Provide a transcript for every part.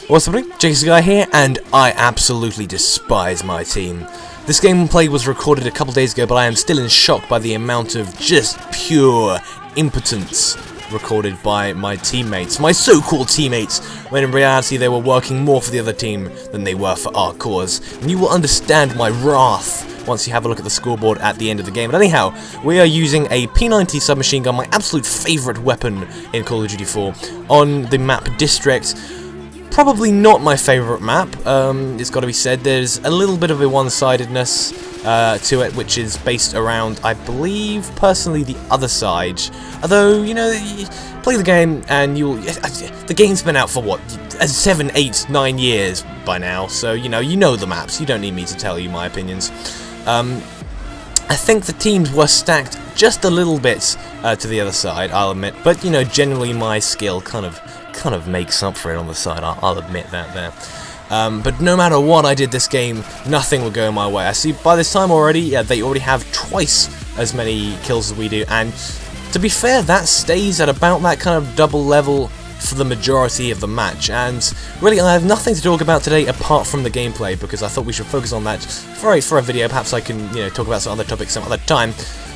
What's up, Jason Guy here, and I absolutely despise my team. This gameplay was recorded a couple days ago, but I am still in shock by the amount of just pure impotence recorded by my teammates, my so-called teammates, when in reality they were working more for the other team than they were for our cause. And you will understand my wrath once you have a look at the scoreboard at the end of the game. But anyhow, we are using a P90 submachine gun, my absolute favourite weapon in Call of Duty 4, on the map District. Probably not my favourite map, it's got to be said. There's a little bit of a one-sidedness to it, which is based around, I believe, personally, the other side. Although, you know, you play the game and you'll... The game's been out for, what, 7, 8, 9 years by now, so, you know the maps. You don't need me to tell you my opinions. I think the teams were stacked just a little bit to the other side, I'll admit, but, you know, generally my skill kind of makes up for it on the side, I'll admit that there. But no matter what I did this game, nothing would go my way. I see by this time already, they already have twice as many kills as we do, and to be fair, that stays at about that kind of double level for the majority of the match. And really, I have nothing to talk about today apart from the gameplay, because I thought we should focus on that for a video. Perhaps I can, talk about some other topics some other time.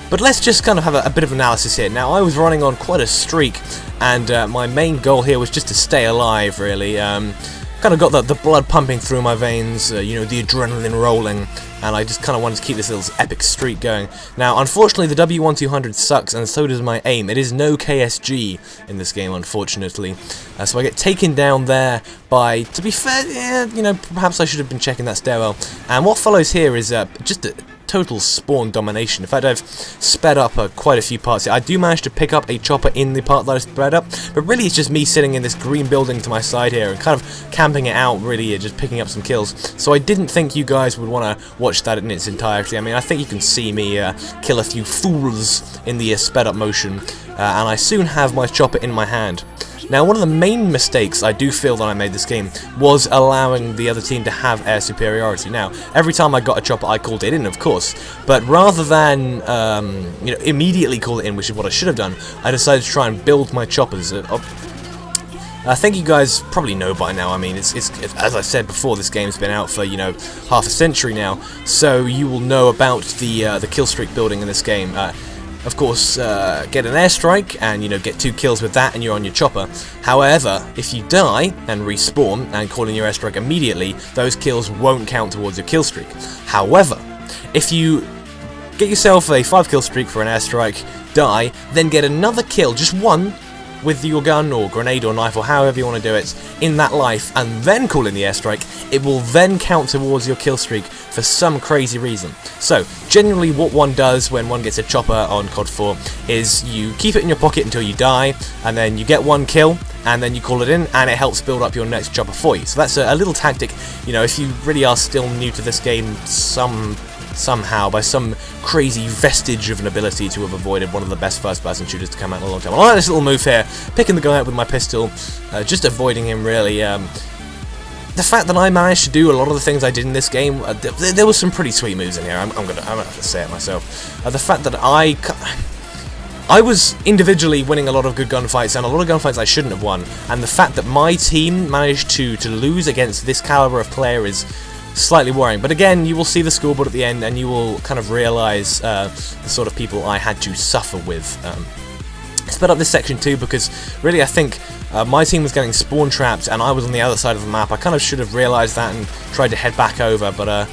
But let's just kind of have a bit of analysis here. Now, I was running on quite a streak, and my main goal here was just to stay alive, really. Kind of got the blood pumping through my veins, the adrenaline rolling, and I just kind of wanted to keep this little epic streak going. Now, unfortunately, the W1200 sucks, and so does my aim. It is no KSG in this game, unfortunately. So I get taken down there by, to be fair, perhaps I should have been checking that stairwell. And what follows here is just a total spawn domination. In fact, I've sped up quite a few parts here. I do manage to pick up a chopper in the part that I sped up, but really it's just me sitting in this green building to my side here and kind of camping it out, really, just picking up some kills. So I didn't think you guys would want to watch that in its entirety. I mean, I think you can see me kill a few fools in the sped up motion, and I soon have my chopper in my hand. Now, one of the main mistakes I do feel that I made this game was allowing the other team to have air superiority. Now, every time I got a chopper, I called it in, of course, but rather than immediately call it in, which is what I should have done, I decided to try and build my choppers. I think you guys probably know by now. I mean, it's as I said before, this game's been out for half a century now, so you will know about the kill streak building in this game. Of course, get an airstrike and get 2 kills with that and you're on your chopper. However, if you die and respawn and call in your airstrike immediately, those kills won't count towards your kill streak. However, if you get yourself a 5 kill streak for an airstrike, die, then get another kill, just one, with your gun or grenade or knife or however you want to do it in that life, and then call in the airstrike, it will then count towards your kill streak for some crazy reason. So generally what one does when one gets a chopper on COD 4 is you keep it in your pocket until you die, and then you get 1 kill and then you call it in, and it helps build up your next chopper for you. So that's a little tactic, if you really are still new to this game somehow, by some crazy vestige of an ability to have avoided one of the best first-person shooters to come out in a long time. I like this little move here, picking the guy up with my pistol, just avoiding him, really. The fact that I managed to do a lot of the things I did in this game, there was some pretty sweet moves in here, I'm gonna have to say it myself. The fact that I was individually winning a lot of good gunfights, and a lot of gunfights I shouldn't have won, and the fact that my team managed to lose against this caliber of player is slightly worrying. But again, you will see the scoreboard at the end and you will kind of realise the sort of people I had to suffer with. Sped up this section too, because really I think my team was getting spawn trapped and I was on the other side of the map. I kind of should have realised that and tried to head back over, but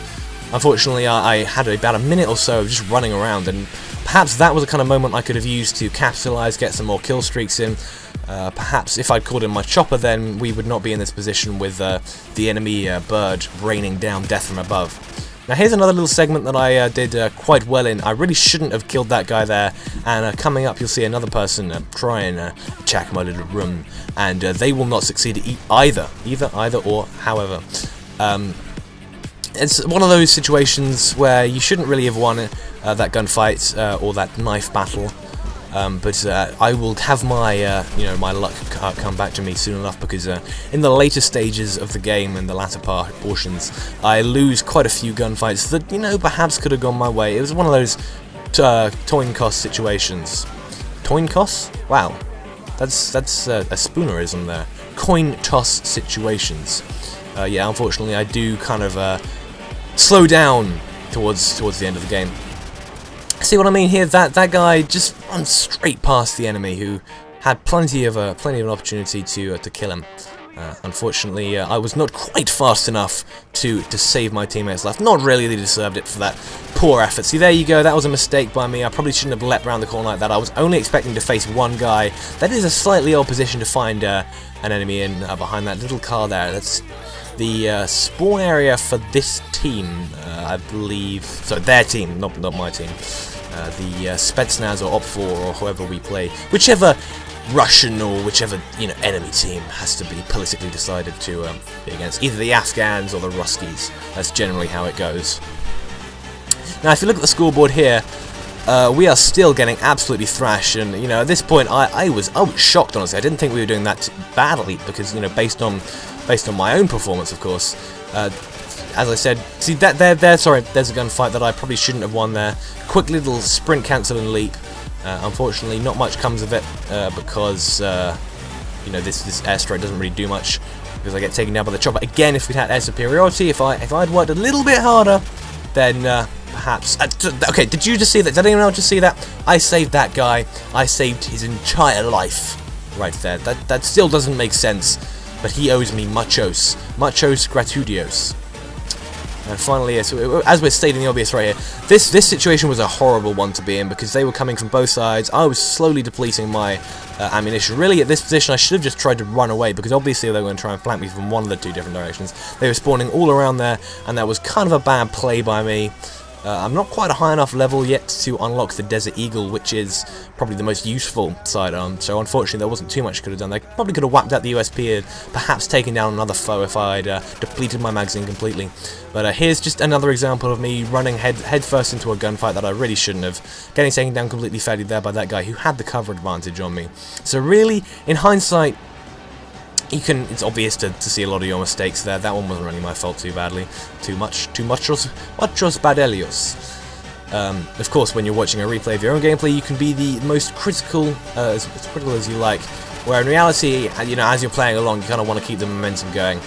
unfortunately I had about a minute or so of just running around, and perhaps that was the kind of moment I could have used to capitalise, get some more kill streaks in. Perhaps if I'd called in my chopper, then we would not be in this position with the enemy bird raining down death from above. Now here's another little segment that I did quite well in. I really shouldn't have killed that guy there, and coming up you'll see another person try and attack my little room, and they will not succeed either or however. It's one of those situations where you shouldn't really have won that gunfight or that knife battle. But I will have my, my luck come back to me soon enough, because in the later stages of the game, in the latter portions, I lose quite a few gunfights that, perhaps could have gone my way. It was one of those coin toss situations. Coin toss? Wow, that's a spoonerism there. Coin toss situations. Yeah, unfortunately, I do kind of slow down towards the end of the game. See what I mean here? That guy just runs straight past the enemy, who had plenty of an opportunity to kill him. Unfortunately, I was not quite fast enough to save my teammates' life. Not really, they deserved it for that poor effort. See, there you go, that was a mistake by me. I probably shouldn't have leapt around the corner like that. I was only expecting to face one guy. That is a slightly odd position to find an enemy in, behind that little car there. That's the spawn area for this team, I believe. So their team, not my team. The Spetsnaz or Op4 or whoever we play, whichever Russian or whichever enemy team has to be politically decided to be against, either the Afghans or the Ruskies. That's generally how it goes. Now, if you look at the scoreboard here, we are still getting absolutely thrashed, and at this point, I was shocked. Honestly, I didn't think we were doing that badly because based on my own performance, of course. As I said, see that there. Sorry, there's a gunfight that I probably shouldn't have won there. Quick little sprint, cancel, and leap. Unfortunately, not much comes of it because this airstrike doesn't really do much because I get taken down by the chopper. Again, if we'd had air superiority, if I'd worked a little bit harder, then perhaps. Okay, did you just see that? Did anyone else just see that? I saved that guy. I saved his entire life right there. That still doesn't make sense, but he owes me muchos gratuitos. And finally, so as we're stating the obvious right here, this situation was a horrible one to be in because they were coming from both sides. I was slowly depleting my ammunition. Really, at this position, I should have just tried to run away because obviously they were going to try and flank me from one of the two different directions. They were spawning all around there, and that was kind of a bad play by me. I'm not quite a high enough level yet to unlock the Desert Eagle, which is probably the most useful sidearm, so unfortunately there wasn't too much I could have done. They probably could have whacked out the USP and perhaps taken down another foe if I'd depleted my magazine completely. But here's just another example of me running head first into a gunfight that I really shouldn't have, getting taken down completely fairly there by that guy who had the cover advantage on me. So really, in hindsight, it's obvious to see a lot of your mistakes there. That one wasn't really my fault too badly. Muchos badelios. Of course, when you're watching a replay of your own gameplay, you can be the most critical, as critical as you like. Where in reality, as you're playing along, you kind of want to keep the momentum going.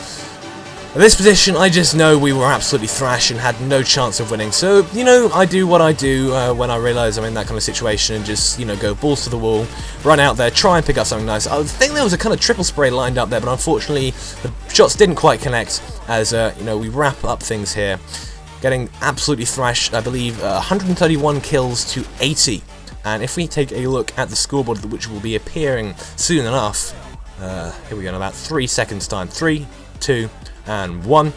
In this position, I just know we were absolutely thrashed and had no chance of winning. So, I do what I do when I realise I'm in that kind of situation and just, go balls to the wall, run out there, try and pick up something nice. I think there was a kind of triple spray lined up there, but unfortunately the shots didn't quite connect as, we wrap up things here. Getting absolutely thrashed, I believe, 131 kills to 80. And if we take a look at the scoreboard, which will be appearing soon enough, here we go in about 3 seconds time. 3, 2, and 1.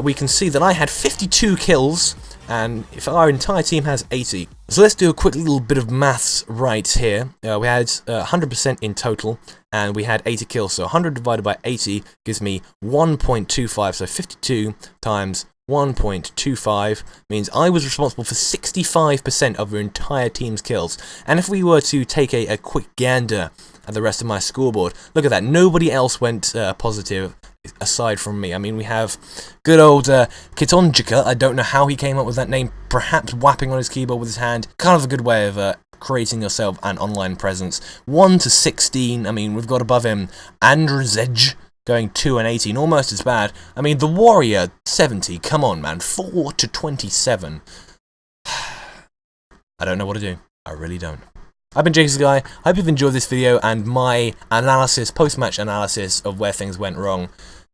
We can see that I had 52 kills, and if our entire team has 80. So let's do a quick little bit of maths right here. We had 100% in total, and we had 80 kills, so 100 divided by 80 gives me 1.25, so 52 times 1.25 means I was responsible for 65% of your entire team's kills. And if we were to take a quick gander at the rest of my scoreboard, look at that, nobody else went positive aside from me. I mean, we have good old Kitonjika. I don't know how he came up with that name, perhaps whapping on his keyboard with his hand. Kind of a good way of creating yourself an online presence. 1 to 16, I mean, we've got above him Andrzej, going 2 and 18, almost as bad. I mean, the Warrior, 70, come on, man, 4 to 27. I don't know what to do. I really don't. I've been JakersGuy. I hope you've enjoyed this video and my analysis, post-match analysis of where things went wrong.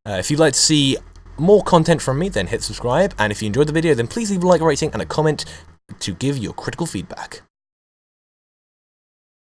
If you'd like to see more content from me, then hit subscribe. And if you enjoyed the video, then please leave a like, rating, and a comment to give your critical feedback.